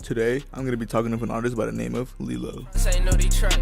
Today, I'm going to be talking of an artist by the name of Lelo. Say no Detroit.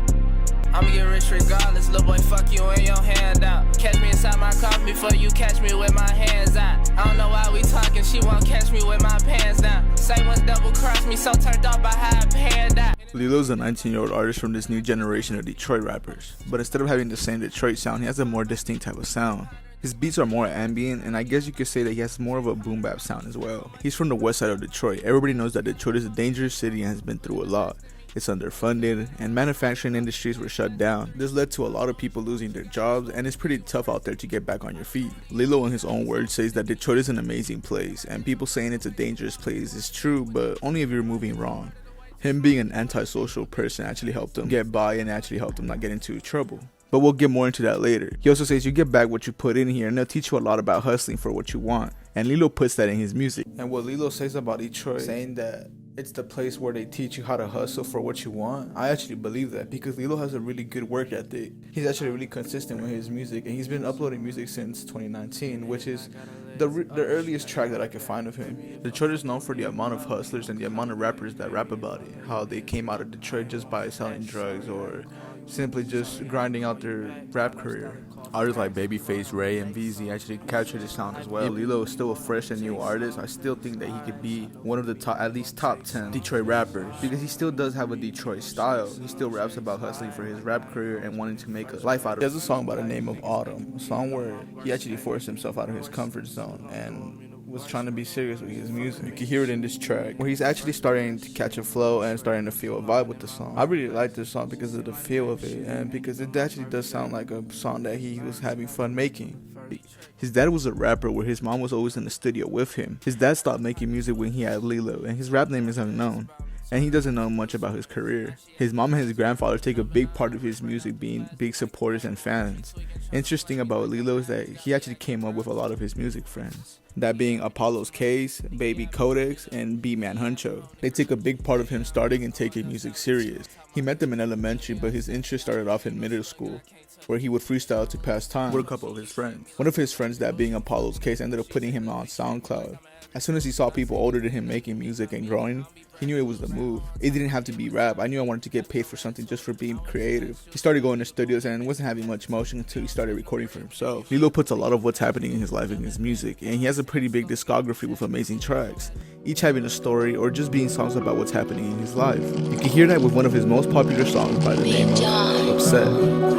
I'ma get rich regardless, little boy, fuck you and your hand out. Catch me inside my car before you catch me with my hands out. I don't know why we talking, she won't catch me with my pants down. Say once double cross me, so turned off by how I panned out. Lelo's a 19-year-old artist from this new generation of Detroit rappers. But instead of having the same Detroit sound, he has a more distinct type of sound. His beats are more ambient, and I guess you could say that he has more of a boom bap sound as well. He's from the west side of Detroit. Everybody knows that Detroit is a dangerous city and has been through a lot. It's underfunded, and manufacturing industries were shut down. This led to a lot of people losing their jobs, and it's pretty tough out there to get back on your feet. Lelo, in his own words, says that Detroit is an amazing place, and people saying it's a dangerous place is true, but only if you're moving wrong. Him being an antisocial person actually helped him get by and actually helped him not get into trouble. But we'll get more into that later. He also says you get back what you put in here, and they'll teach you a lot about hustling for what you want. And Lelo puts that in his music. And what Lelo says about Detroit, saying that it's the place where they teach you how to hustle for what you want, I actually believe that, because Lelo has a really good work ethic. He's actually really consistent with his music, and he's been uploading music since 2019, which is the earliest track that I could find of him. Detroit is known for the amount of hustlers and the amount of rappers that rap about it, how they came out of Detroit just by selling drugs or simply just grinding out their rap career. Artists like Babyface, Ray, and VZ actually captured the sound as well. If Lelo is still a fresh and new artist, I still think that he could be one of the top, at least top 10 Detroit rappers, because he still does have a Detroit style. He still raps about hustling for his rap career and wanting to make a life out of it. He has a song by the name of Autumn, a song where he actually forced himself out of his comfort zone and was trying to be serious with his music. You can hear it in this track where he's actually starting to catch a flow and starting to feel a vibe with the song. I really like this song because of the feel of it, and because it actually does sound like a song that he was having fun making. His dad was a rapper where his mom was always in the studio with him. His dad stopped making music when he had Lelo, and his rap name is unknown, and he doesn't know much about his career. His mom and his grandfather take a big part of his music, being big supporters and fans. Interesting about Lelo is that he actually came up with a lot of his music friends, that being Apollo's Case, Baby Codex, and B-Man Huncho. They take a big part of him starting and taking music serious. He met them in elementary, but his interest started off in middle school, where he would freestyle to pass time with a couple of his friends. One of his friends, that being Apollo's Case, ended up putting him on SoundCloud. As soon as he saw people older than him making music and growing, he knew it was the move. It didn't have to be rap. I knew I wanted to get paid for something just for being creative. He started going to studios and wasn't having much motion until he started recording for himself. Lelo puts a lot of what's happening in his life in his music, and he has a pretty big discography with amazing tracks, each having a story or just being songs about what's happening in his life. You can hear that with one of his most popular songs by the name of Upset.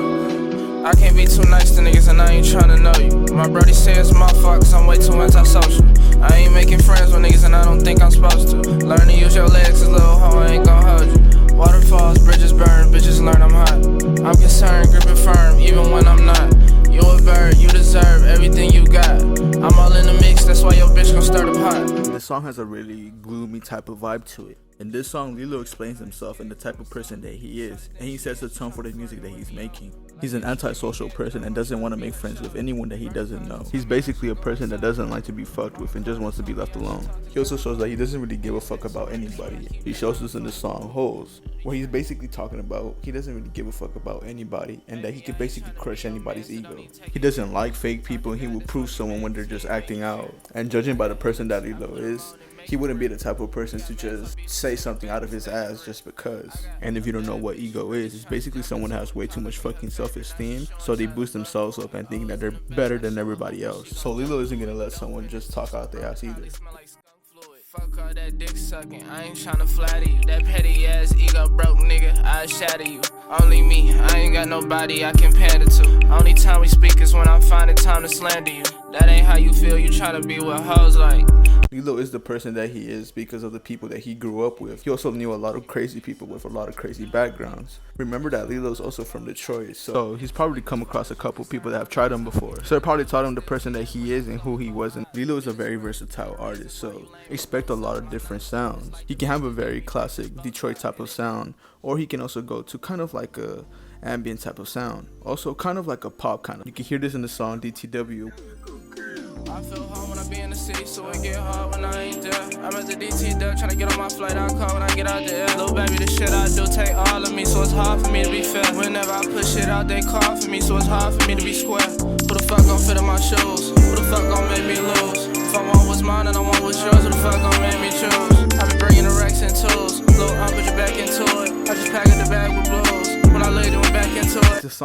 I can't be too nice to niggas and I ain't tryna know you. My brody say it's my fault cause I'm way too antisocial. I ain't making friends with niggas and I don't think I'm supposed to. Learn to use your legs, cause little hoe I ain't gon' hold you. Waterfalls, bridges burn, bitches learn I'm hot. I'm concerned, grip it firm, even when I'm not. You a bird, you deserve everything you got. I'm all in the mix, that's why your bitch gon' start a pot. The song has a really gloomy type of vibe to it. In this song, Lelo explains himself and the type of person that he is, and he sets the tone for the music that he's making. He's an antisocial person and doesn't want to make friends with anyone that he doesn't know. He's basically a person that doesn't like to be fucked with and just wants to be left alone. He also shows that he doesn't really give a fuck about anybody. He shows this in the song Holes, where he's basically talking about he doesn't really give a fuck about anybody and that he could basically crush anybody's ego. He doesn't like fake people, and he will prove someone when they're just acting out. And judging by the person that Lelo is, he wouldn't be the type of person to just say something out of his ass just because. And if you don't know what ego is, it's basically someone that has way too much fucking self-esteem, so they boost themselves up and think that they're better than everybody else. So Lelo isn't gonna let someone just talk out their ass either. Fuck all that dick sucking, I ain't tryna flatter you. That petty ass ego broke nigga, I shatter you. Only me, I ain't got nobody I can pander to. Only time we speak is when I'm finding time to slander you. That ain't how you feel, you tryna be with hoes like. Lelo is the person that he is because of the people that he grew up with. He also knew a lot of crazy people with a lot of crazy backgrounds. Remember that Lelo's also from Detroit, so he's probably come across a couple people that have tried him before. So it probably taught him the person that he is and who he wasn't. Lelo is a very versatile artist, so expect a lot of different sounds. He can have a very classic Detroit type of sound, or he can also go to kind of like a ambient type of sound. Also kind of like a pop kind of. You can hear this in the song DTW. I feel hard when I be in the city, so it get hard when I ain't there. I'm at the DT duck, tryna get on my flight, I'll call when I get out the air. Little baby, the shit I do take all of me, so it's hard for me to be fair. Whenever I push shit out, they call for me, so it's hard for me to be square. Who the fuck gon' fit in my shoes? Who the fuck gon' make me lose? If I want what's mine and I want what's yours, who the fuck gon' make me choose? I be bringing the racks and tools.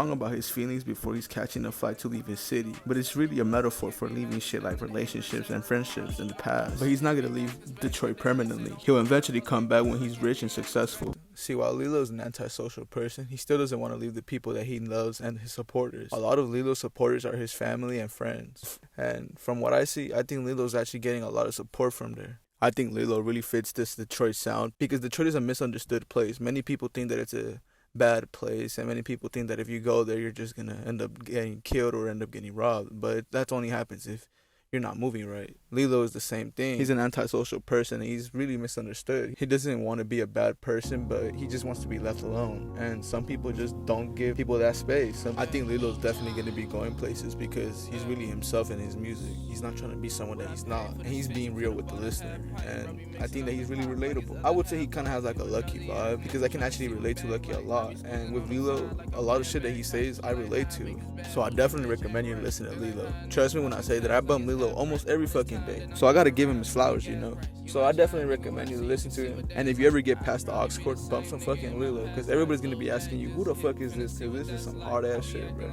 song about his feelings before he's catching a flight to leave his city, but it's really a metaphor for leaving shit like relationships and friendships in the past. But he's not gonna leave Detroit permanently. He'll eventually come back when he's rich and successful. See, while Lilo's an antisocial person, he still doesn't want to leave the people that he loves and his supporters. A lot of Lilo's supporters are his family and friends. And from what I see, I think Lilo's actually getting a lot of support from there. I think Lilo really fits this Detroit sound because Detroit is a misunderstood place. Many people think that it's a bad place, and many people think that if you go there, you're just going to end up getting killed or end up getting robbed. But that only happens if you're not moving right. Lilo is the same thing. He's an antisocial person, and he's really misunderstood. He doesn't want to be a bad person, but he just wants to be left alone. And some people just don't give people that space. I think Lilo's definitely going to be going places because he's really himself in his music. He's not trying to be someone that he's not. And he's being real with the listener. And I think that he's really relatable. I would say he kind of has like a Lucky vibe because I can actually relate to Lucky a lot. And with Lilo, a lot of shit that he says, I relate to. So I definitely recommend you to listen to Lilo. Trust me when I say that I bump Lilo almost every fucking day. So I gotta give him his flowers, you know. So I definitely recommend you to listen to him. And if you ever get past the aux chord, bump some fucking Lilo, because everybody's gonna be asking you, who the fuck is this? Because this is some hard ass shit, bro.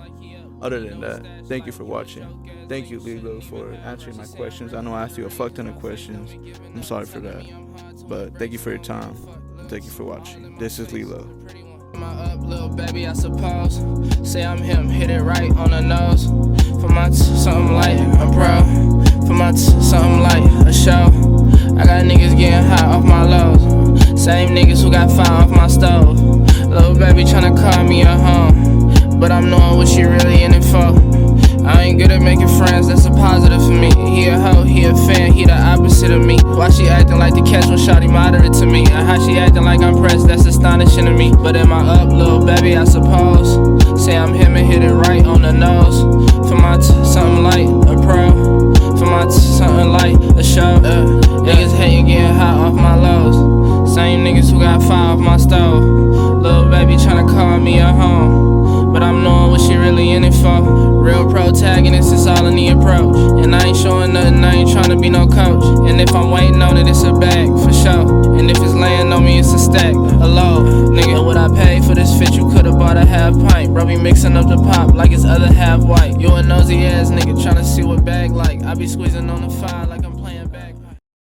Other than that, thank you for watching. Thank you, Lilo, for answering my questions. I know I asked you a fuck ton of questions. I'm sorry for that. But thank you for your time. Thank you for watching. This is Lilo. My up, little baby, I suppose. Say I'm him, hit it right on the nose. For my something light, a pro. For my something light, a show. I got niggas getting hot off my lows. Same niggas who got fire off my stove. Little baby tryna call me a home, but I'm knowing what she really in it for. I ain't good at making friends, that's a positive for me. He a hoe, he a fan, he the opposite of me. Why she acting like the catch when shawty moderate to me? Or how she acting like I'm pressed, that's astonishing to me. But am I up, little baby, I suppose. Say I'm him and hit it right on the nose. For my something light, a pro. For my something light, a show. Niggas hating, getting hot off my lows. Same niggas who got fire off my stove. Little baby tryna call me a home, but I'm knowing what she really in it for. Real protagonist, it's all in the approach. And I ain't showing nothing, I ain't tryna be no coach. And if I'm waiting on it, it's a bag, for sure. And if it's laying on me, it's a stack, a load. Nigga, what I paid for this fit, you could've bought a half pint. Bro, be mixing up the pop like it's other half white. You a nosy ass nigga tryna see what bag like. I be squeezing on the fire like I'm